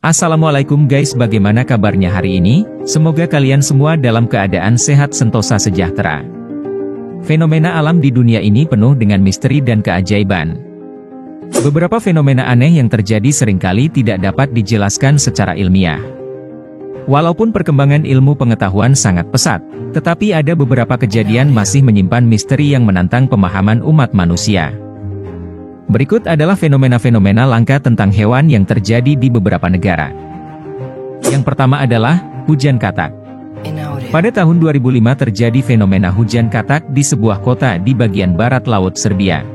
Assalamualaikum guys, bagaimana kabarnya hari ini? Semoga kalian semua dalam keadaan sehat sentosa sejahtera. Fenomena alam di dunia ini penuh dengan misteri dan keajaiban. Beberapa fenomena aneh yang terjadi seringkali tidak dapat dijelaskan secara ilmiah. Walaupun perkembangan ilmu pengetahuan sangat pesat, tetapi ada beberapa kejadian masih menyimpan misteri yang menantang pemahaman umat manusia. Berikut adalah fenomena-fenomena langka tentang hewan yang terjadi di beberapa negara. Yang pertama adalah hujan katak. Pada tahun 2005 terjadi fenomena hujan katak di sebuah kota di bagian barat laut Serbia.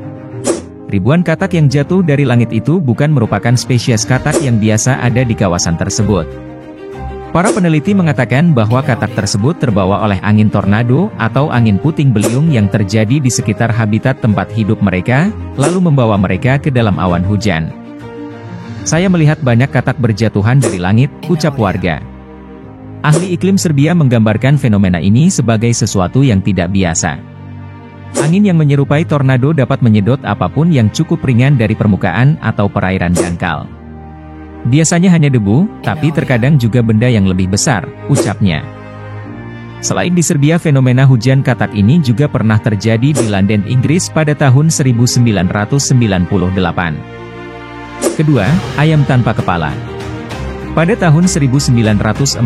Ribuan katak yang jatuh dari langit itu bukan merupakan spesies katak yang biasa ada di kawasan tersebut. Para peneliti mengatakan bahwa katak tersebut terbawa oleh angin tornado atau angin puting beliung yang terjadi di sekitar habitat tempat hidup mereka, lalu membawa mereka ke dalam awan hujan. Saya melihat banyak katak berjatuhan dari langit, ucap warga. Ahli iklim Serbia menggambarkan fenomena ini sebagai sesuatu yang tidak biasa. Angin yang menyerupai tornado dapat menyedot apapun yang cukup ringan dari permukaan atau perairan dangkal. Biasanya hanya debu, tapi terkadang juga benda yang lebih besar, ucapnya. Selain di Serbia, fenomena hujan katak ini juga pernah terjadi di London, Inggris pada tahun 1998. Kedua, ayam tanpa kepala. Pada tahun 1945,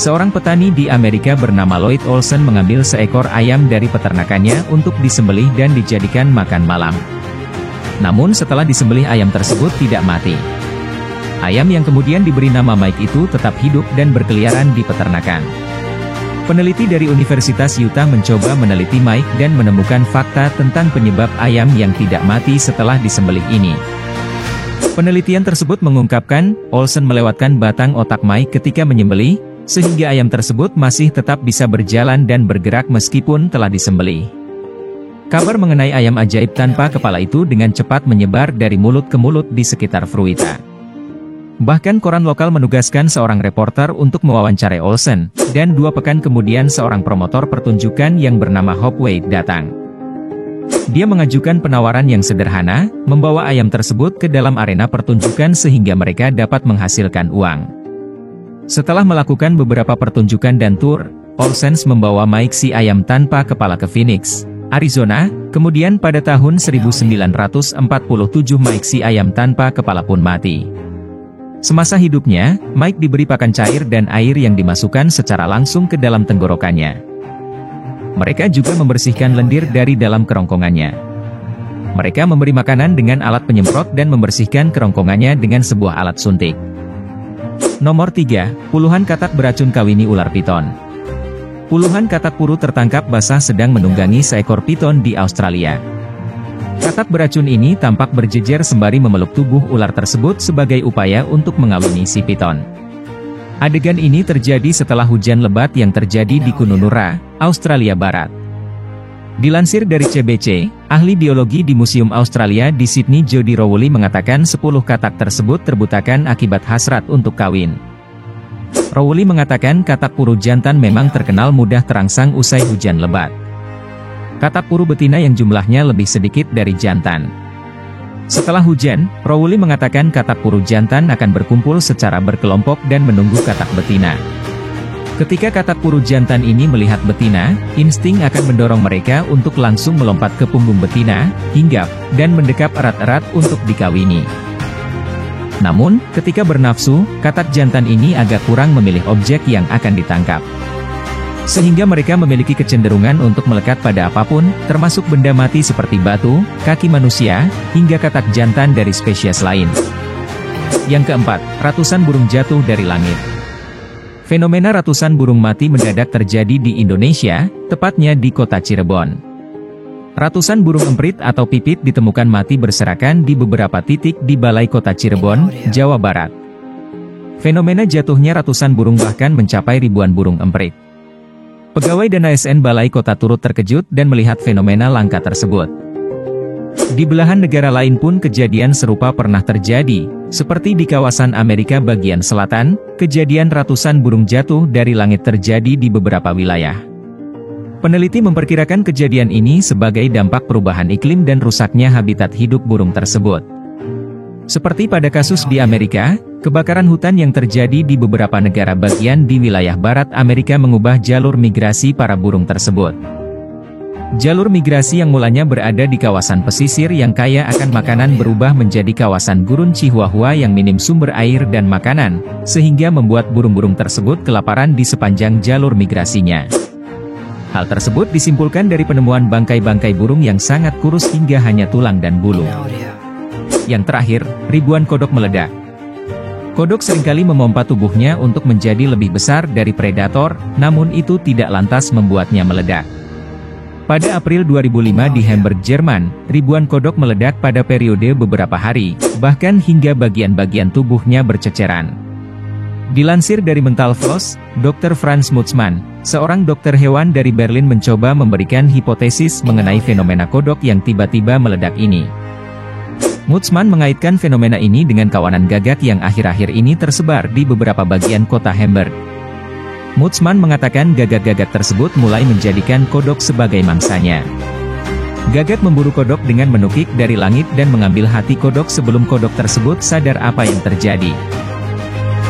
seorang petani di Amerika bernama Lloyd Olsen mengambil seekor ayam dari peternakannya untuk disembelih dan dijadikan makan malam. Namun setelah disembelih ayam tersebut tidak mati. Ayam yang kemudian diberi nama Mike itu tetap hidup dan berkeliaran di peternakan. Peneliti dari Universitas Utah mencoba meneliti Mike dan menemukan fakta tentang penyebab ayam yang tidak mati setelah disembelih ini. Penelitian tersebut mengungkapkan, Olsen melewatkan batang otak Mike ketika menyembelih, sehingga ayam tersebut masih tetap bisa berjalan dan bergerak meskipun telah disembelih. Kabar mengenai ayam ajaib tanpa kepala itu dengan cepat menyebar dari mulut ke mulut di sekitar Fruita. Bahkan koran lokal menugaskan seorang reporter untuk mewawancarai Olsen, dan 2 pekan kemudian seorang promotor pertunjukan yang bernama Hope Wade datang. Dia mengajukan penawaran yang sederhana, membawa ayam tersebut ke dalam arena pertunjukan sehingga mereka dapat menghasilkan uang. Setelah melakukan beberapa pertunjukan dan tur, Olsen membawa Mike si ayam tanpa kepala ke Phoenix, Arizona, kemudian pada tahun 1947 Mike si ayam tanpa kepala pun mati. Semasa hidupnya, Mike diberi pakan cair dan air yang dimasukkan secara langsung ke dalam tenggorokannya. Mereka juga membersihkan lendir dari dalam kerongkongannya. Mereka memberi makanan dengan alat penyemprot dan membersihkan kerongkongannya dengan sebuah alat suntik. Nomor 3, puluhan katak beracun kawini ular piton. Puluhan katak puru tertangkap basah sedang menunggangi seekor piton di Australia. Katak beracun ini tampak berjejer sembari memeluk tubuh ular tersebut sebagai upaya untuk mengawini si piton. Adegan ini terjadi setelah hujan lebat yang terjadi di Kununurra, Australia Barat. Dilansir dari CBC, ahli biologi di Museum Australia di Sydney Jody Rowley mengatakan 10 katak tersebut terbutakan akibat hasrat untuk kawin. Rowley mengatakan katak puru jantan memang terkenal mudah terangsang usai hujan lebat. Katak puru betina yang jumlahnya lebih sedikit dari jantan. Setelah hujan, Rowley mengatakan katak puru jantan akan berkumpul secara berkelompok dan menunggu katak betina. Ketika katak puru jantan ini melihat betina, insting akan mendorong mereka untuk langsung melompat ke punggung betina, hinggap, dan mendekap erat-erat untuk dikawini. Namun, ketika bernafsu, katak jantan ini agak kurang memilih objek yang akan ditangkap. Sehingga mereka memiliki kecenderungan untuk melekat pada apapun, termasuk benda mati seperti batu, kaki manusia, hingga katak jantan dari spesies lain. Yang keempat, ratusan burung jatuh dari langit. Fenomena ratusan burung mati mendadak terjadi di Indonesia, tepatnya di kota Cirebon. Ratusan burung emprit atau pipit ditemukan mati berserakan di beberapa titik di Balai Kota Cirebon, Jawa Barat. Fenomena jatuhnya ratusan burung bahkan mencapai ribuan burung emprit. Pegawai dan ASN Balai Kota turut terkejut dan melihat fenomena langka tersebut. Di belahan negara lain pun kejadian serupa pernah terjadi, seperti di kawasan Amerika bagian selatan, kejadian ratusan burung jatuh dari langit terjadi di beberapa wilayah. Peneliti memperkirakan kejadian ini sebagai dampak perubahan iklim dan rusaknya habitat hidup burung tersebut. Seperti pada kasus di Amerika, Kebakaran hutan yang terjadi di beberapa negara bagian di wilayah barat Amerika mengubah jalur migrasi para burung tersebut. Jalur migrasi yang mulanya berada di kawasan pesisir yang kaya akan makanan berubah menjadi kawasan gurun Chihuahua yang minim sumber air dan makanan, sehingga membuat burung-burung tersebut kelaparan di sepanjang jalur migrasinya. Hal tersebut disimpulkan dari penemuan bangkai-bangkai burung yang sangat kurus hingga hanya tulang dan bulu. Yang terakhir, ribuan kodok meledak. Kodok seringkali memompa tubuhnya untuk menjadi lebih besar dari predator, namun itu tidak lantas membuatnya meledak. Pada April 2005 di Hamburg, Jerman, ribuan kodok meledak pada periode beberapa hari, bahkan hingga bagian-bagian tubuhnya berceceran. Dilansir dari Mental Floss, Dr. Franz Mutzmann, seorang dokter hewan dari Berlin mencoba memberikan hipotesis mengenai fenomena kodok yang tiba-tiba meledak ini. Mutzmann mengaitkan fenomena ini dengan kawanan gagak yang akhir-akhir ini tersebar di beberapa bagian kota Hamburg. Mutzmann mengatakan gagak-gagak tersebut mulai menjadikan kodok sebagai mangsanya. Gagak memburu kodok dengan menukik dari langit dan mengambil hati kodok sebelum kodok tersebut sadar apa yang terjadi.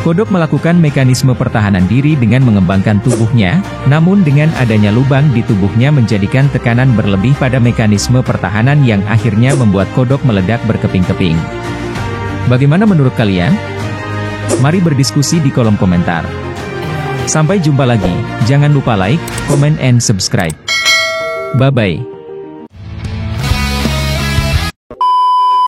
Kodok melakukan mekanisme pertahanan diri dengan mengembangkan tubuhnya, namun dengan adanya lubang di tubuhnya menjadikan tekanan berlebih pada mekanisme pertahanan yang akhirnya membuat kodok meledak berkeping-keping. Bagaimana menurut kalian? Mari berdiskusi di kolom komentar. Sampai jumpa lagi, jangan lupa like, comment and subscribe. Bye-bye.